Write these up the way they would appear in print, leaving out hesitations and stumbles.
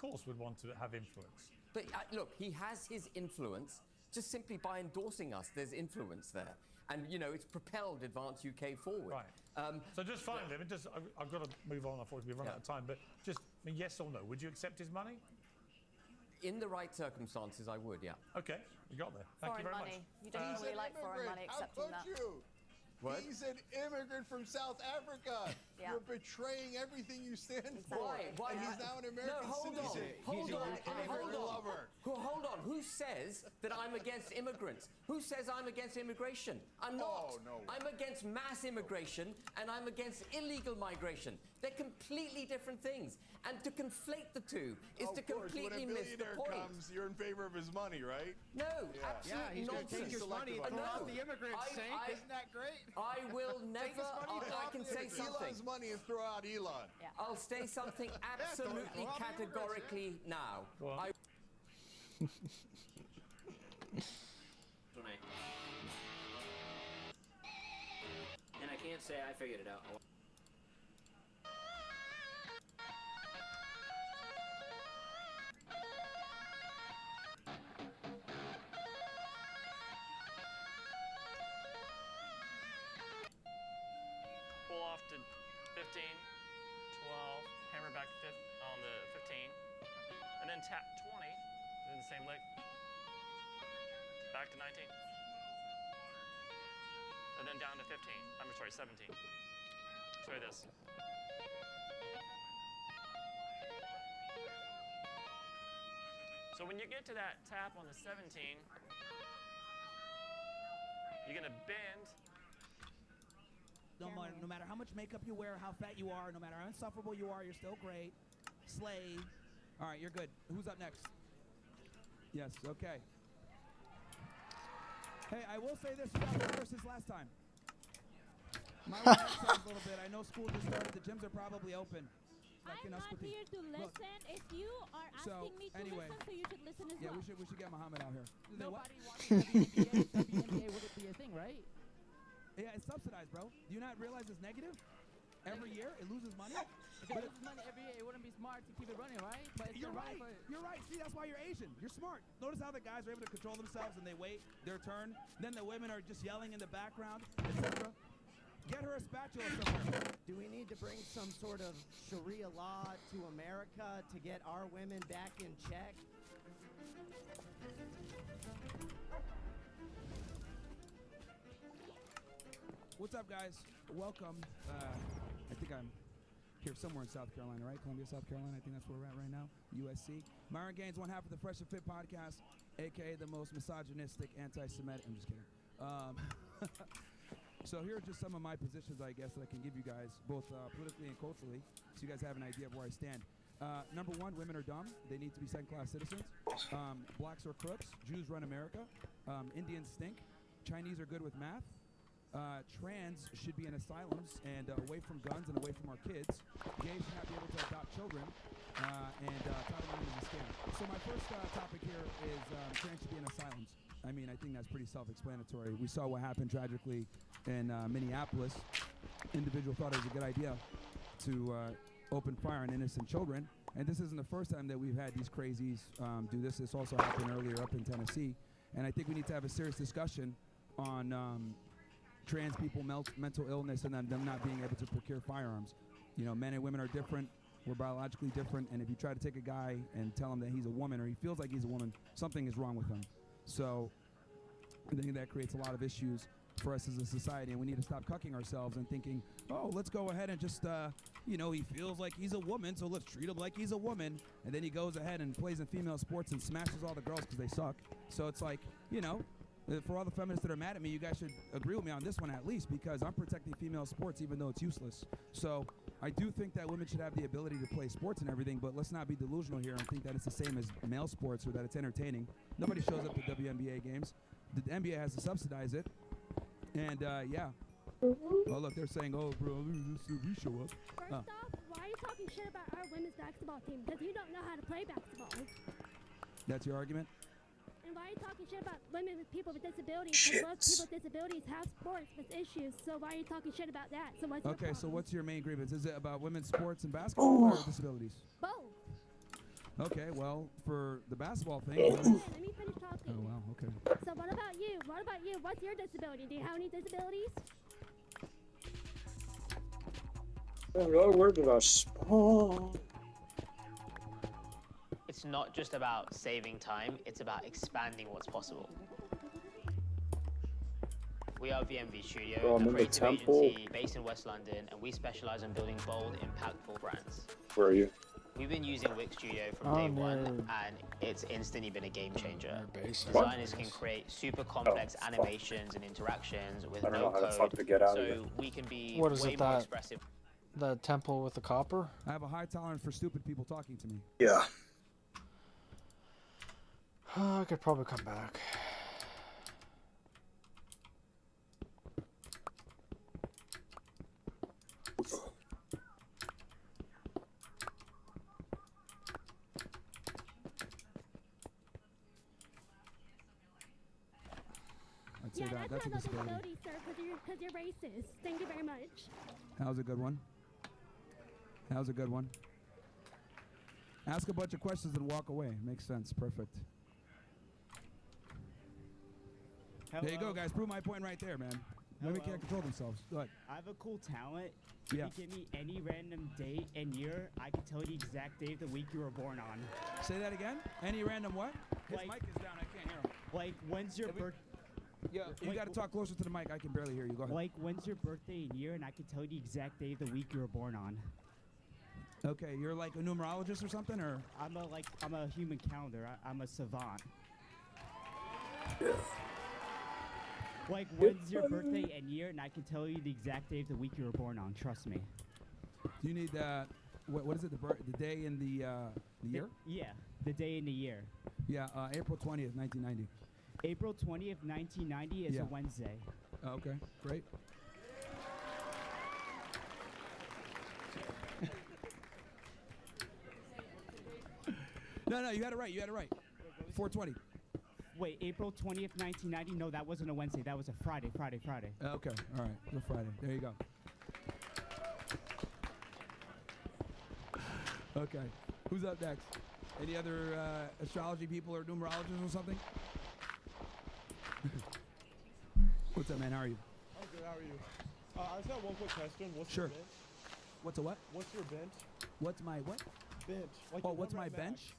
course, would want to have influence. But look, he has his influence just simply by endorsing us. There's influence there. And, you know, it's propelled Advance UK forward. Right. So just finally, I've got to move on, unfortunately, we've run out of time, but just, I mean, yes or no, would you accept his money? In the right circumstances, I would, yeah. Okay, you got there. Thank you very much. You don't really like foreign money, accepting that. What? He's an immigrant from South Africa. Yeah. You're betraying everything you stand for. Why? And he's now an American citizen. Hold on. Who says that I'm against immigrants? Who says I'm against immigration? I'm not. Oh, no. I'm against mass immigration and I'm against illegal migration. They're completely different things. And to conflate the two is to completely miss the point. When a billionaire comes, you're in favor of his money, right? No, absolutely he's nonsense. going to take his money and throw out the immigrants, Saint. Isn't that great? I will never, I can say something. Elon's money and throw out Elon. Yeah. I'll say something absolutely categorically now. And I can't say I figured it out. Pull off to 15, 12, hammer back on the 15, and then tap 20, in the same leg, back to 19, and then down to 15, I'm sorry, 17. Sorry, this. So when you get to that tap on the 17, you're gonna bend. No matter how much makeup you wear, how fat you are, no matter how insufferable you are, you're still great. Slave. All right, you're good. Who's up next? Yes, okay. Hey, I will say this about the versus last time. My wife says a little bit. I know school just started. The gyms are probably open. I'm not here to listen. If you are asking me to listen, so you should listen as well. Yeah, we should get Muhammad out here. Nobody wants WNBA wouldn't be a thing, right? Yeah, it's subsidized, bro. Do you not realize it's negative? Every year, it loses money? If it loses money every year, it wouldn't be smart to keep it running, right? But You're right. You're right. See, that's why you're Asian. You're smart. Notice how the guys are able to control themselves and they wait their turn. Then the women are just yelling in the background, etc. Get her a spatula somewhere. Do we need to bring some sort of Sharia law to America to get our women back in check? What's up, guys? Welcome. I think I'm here somewhere in South Carolina, right? Columbia, South Carolina. I think that's where we're at right now. USC. Myron Gaines, one half of the Fresh and Fit podcast, a.k.a. the most misogynistic, anti-Semitic. I'm just kidding. So here are just some of my positions, I guess, that I can give you guys, both politically and culturally, so you guys have an idea of where I stand. Number one, women are dumb. They need to be second-class citizens. Blacks are crooks. Jews run America. Indians stink. Chinese are good with math. Trans should be in asylums and away from guns and away from our kids. Gays should not be able to adopt children. And Title IX is a scam. So my first topic here is trans should be in asylums. I mean, I think that's pretty self-explanatory. We saw what happened tragically in Minneapolis. Individual thought it was a good idea to open fire on innocent children. And this isn't the first time that we've had these crazies do this. This also happened earlier up in Tennessee. And I think we need to have a serious discussion on trans people, mental illness, and them not being able to procure firearms. You know, men and women are different. We're biologically different. And if you try to take a guy and tell him that he's a woman or he feels like he's a woman, something is wrong with him. So I think that creates a lot of issues for us as a society, and we need to stop cucking ourselves and thinking, oh, let's go ahead and just, you know, he feels like he's a woman, so let's treat him like he's a woman. And then he goes ahead and plays in female sports and smashes all the girls because they suck. So it's like, you know, for all the feminists that are mad at me, you guys should agree with me on this one at least, because I'm protecting female sports even though it's useless. So I do think that women should have the ability to play sports and everything, but let's not be delusional here and think that it's the same as male sports or that it's entertaining. Nobody shows up to WNBA games. The NBA has to subsidize it. And, yeah. Oh, look, they're saying, oh, bro, we show up. First off, why are you talking shit about our women's basketball team? Because you don't know how to play basketball. That's your argument? And why are you talking shit about women with people with disabilities? Because most people with disabilities have sports with issues. So why are you talking shit about that? So what's okay, so what's your main grievance? Is it about women's sports and basketball or disabilities? Both. Okay, well, for the basketball thing. Let me finish talking. Oh, wow, okay. So what about you? What about you? What's your disability? Do you have any disabilities? Where did I spawn? It's not just about saving time, it's about expanding what's possible. We are VMV Studio, a creative agency based in West London, and we specialize in building bold, impactful brands. Where are you? We've been using Wix Studio from day one, and it's instantly been a game changer. Designers can create super complex animations and interactions with no code, so we can be way more expressive. The temple with the copper? I have a high tolerance for stupid people talking to me. Yeah. I could probably come back. I'd say Yeah, that's a not a disability. disability, sir, because you're racist. Thank you very much. That was a good one. That was a good one. Ask a bunch of questions and walk away. Makes sense. Perfect. Hello. There you go, guys. Prove my point right there, man. Women can't control themselves. Go ahead. I have a cool talent. Yeah. If you give me any random date and year, I can tell you the exact day of the week you were born on. Say that again? Any random what? His Like- mic is down. I can't hear him. Like, when's your birth? Yeah, you got to talk closer to the mic. I can barely hear you. Go ahead. Like, when's your birthday and year, and I can tell you the exact day of the week you were born on. Okay, you're like a numerologist or something, or? I'm a human calendar. I'm a savant. Yeah. Like, when's your birthday and year, and I can tell you the exact day of the week you were born on. Trust me. You need what is it? The day and the year? Yeah, the day and the year. Yeah, April 20th, 1990. April 20th, 1990 is Yeah. a Wednesday. Oh, okay, great. No, you had it right. You had it right. 420. Wait, April 20th, 1990? No, that wasn't a Wednesday. That was a Friday. Okay, all right. It's a Friday. There you go. Okay. Who's up next? Any other astrology people or numerologists or something? What's up, man? How are you? I'm good. How are you? I just got one quick question. What's Sure. your bench? What's a what? What's your bench? What's my what? Bench. Like Oh, your what's my one-rep max. bench?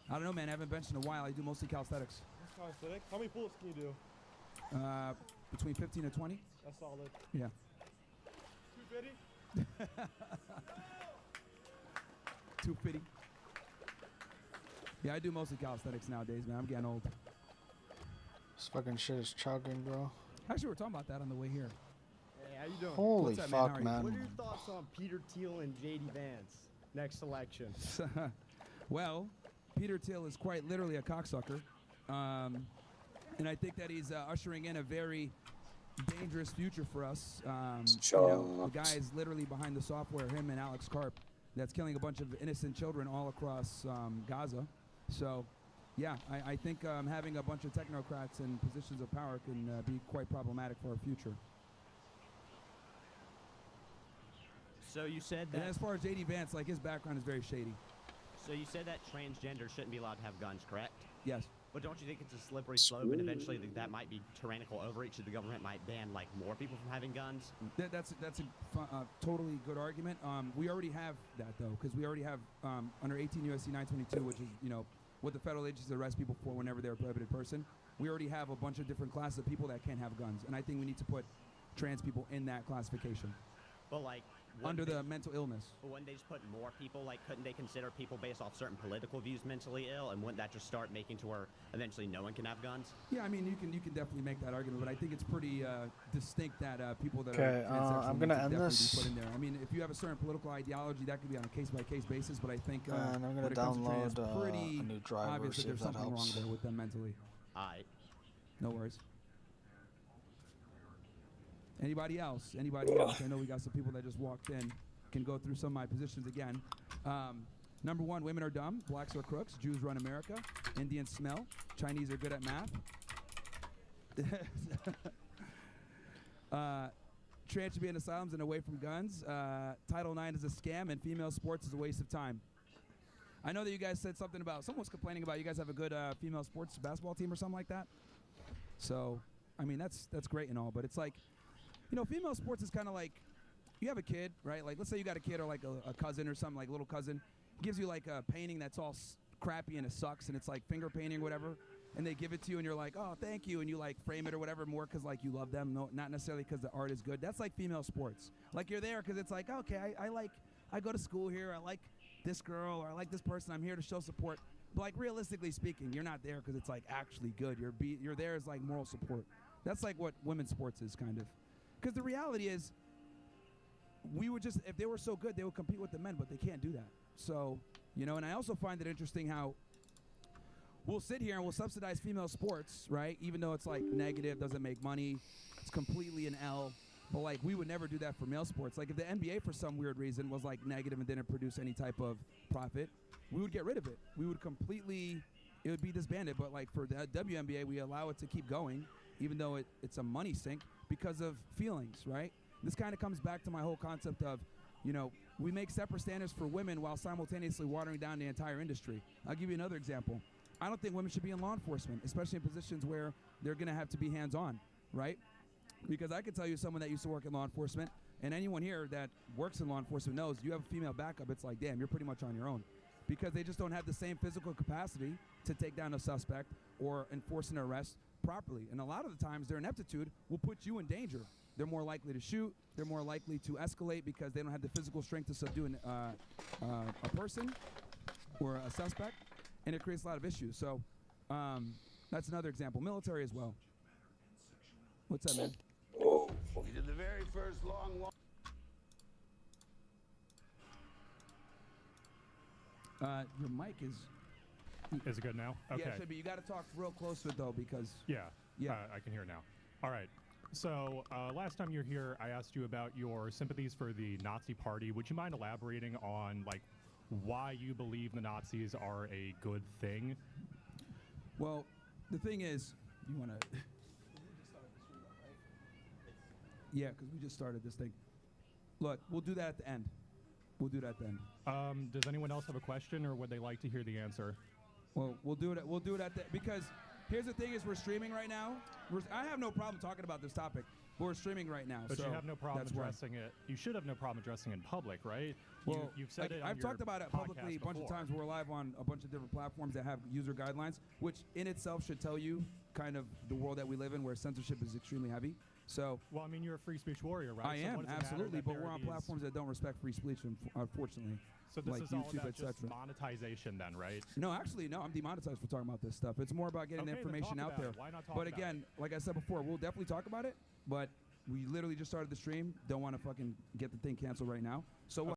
I don't know, man. I haven't benched in a while. I do mostly calisthenics. That's calisthenics. How many pull-ups can you do? Between 15 and 20. That's solid. Yeah. 250? 250. Yeah, I do mostly calisthenics nowadays, man. I'm getting old. This fucking shit is chugging, bro. Actually, we're talking about that on the way here. Hey, how you doing? Holy What's up, fuck, man? How are you? What are your thoughts on Peter Thiel and J.D. Vance next election? Well, Peter Thiel is quite literally a cocksucker. And I think that he's ushering in a very dangerous future for us. The guy is literally behind the software, him and Alex Karp, that's killing a bunch of innocent children all across Gaza. So, yeah, I think having a bunch of technocrats in positions of power can be quite problematic for our future. So you said And that. as far as J.D. Vance, like, his background is very shady. So you said that transgender shouldn't be allowed to have guns, correct? Yes. But don't you think it's a slippery slope, and eventually that might be tyrannical overreach, so the government might ban like more people from having guns? That's a totally good argument. We already have that though, because we already have under 18 U.S.C. 922, which is what the federal agencies arrest people for whenever they're a prohibited person. We already have a bunch of different classes of people that can't have guns, and I think we need to put trans people in that classification. But like under the mental illness. But wouldn't they just put more people? Like, couldn't they consider people based off certain political views mentally ill, and wouldn't that just start making to where eventually no one can have guns? Yeah, I mean, you can definitely make that argument, but I think it's pretty distinct that people that Okay, are transsexual I'm need gonna to end definitely this. be put in there. I mean, if you have a certain political ideology, that could be on a case-by-case basis, but I think And I'm gonna when it comes to trans, download pretty a new driver, obvious see that there's if that something wrong helps. there with them mentally. Alright. No worries. Anybody else? Anybody else? I know we got some people that just walked in. Can go through some of my positions again. Number one, women are dumb. Blacks are crooks. Jews run America. Indians smell. Chinese are good at math. Trans should be in asylums and away from guns. Title IX is a scam, and female sports is a waste of time. I know that you guys said something about, someone was complaining about you guys have a good female sports basketball team or something like that. So, I mean, that's great and all, but it's like, you know, female sports is kind of like, you have a kid, right? Like, let's say you got a kid or like a cousin or something, like a little cousin, gives you like a painting that's all crappy and it sucks and it's like finger painting or whatever, and they give it to you and you're like, oh, thank you, and you like frame it or whatever more because like you love them, not necessarily because the art is good. That's like female sports. Like you're there because it's like, okay, I go to school here, I like this girl or I like this person, I'm here to show support. But like realistically speaking, you're not there because it's like actually good. You're there as like moral support. That's like what women's sports is kind of. Because the reality is, we would just, if they were so good, they would compete with the men, but they can't do that. So, you know, and I also find it interesting how we'll sit here and we'll subsidize female sports, right? Even though it's like negative, doesn't make money, it's completely an L. But like we would never do that for male sports. Like if the NBA for some weird reason was like negative and didn't produce any type of profit, we would get rid of it. We would completely, it would be disbanded. But like for the WNBA, we allow it to keep going, even though it's a money sink because of feelings, right? This kind of comes back to my whole concept of, you know, we make separate standards for women while simultaneously watering down the entire industry. I'll give you another example. I don't think women should be in law enforcement, especially in positions where they're going to have to be hands-on, right? Because I can tell you someone that used to work in law enforcement, and anyone here that works in law enforcement knows you have a female backup, it's like, damn, you're pretty much on your own. Because they just don't have the same physical capacity to take down a suspect or enforce an arrest properly. And a lot of the times their ineptitude will put you in danger. They're more likely to shoot. They're more likely to escalate because they don't have the physical strength to subdue a person or a suspect, and it creates a lot of issues. So that's another example. Military as well. What's up, man? We did the very first long walk. Your mic is... Is it good now? Okay. Yeah, it should be. You got to talk real close to it, though, because... Yeah. Yeah. I can hear now. All right. So last time you were here, I asked you about your sympathies for the Nazi Party. Would you mind elaborating on, like, why you believe the Nazis are a good thing? Well, the thing is, you want to... Yeah, because we just started this thing. Look, we'll do that at the end. We'll do that at the end. Does anyone else have a question, or would they like to hear the answer? Well, we'll do it at the... Because here's the thing is we're streaming right now. I have no problem talking about this topic, but we're streaming right now. But so you have no problem that's why. addressing it. You should have no problem addressing it in public, right? Well, you've said it on I've your talked about it publicly a bunch of before. times. We're live on a bunch of different platforms that have user guidelines, which in itself should tell you kind of the world that we live in where censorship is extremely heavy. So, well, I mean, you're a free speech warrior, right? I So am, what does it matter absolutely, that but we're on there is- platforms that don't respect free speech, unfortunately. So this like is all YouTube, about etc. just monetization then, right? No, actually, no, I'm demonetized for talking about this stuff. It's more about getting the Okay, then information talk out about there. it. Why not talk But about again, like I said before, we'll definitely talk about it, but we literally just started the stream. Don't want to fucking get the thing canceled right now. So what?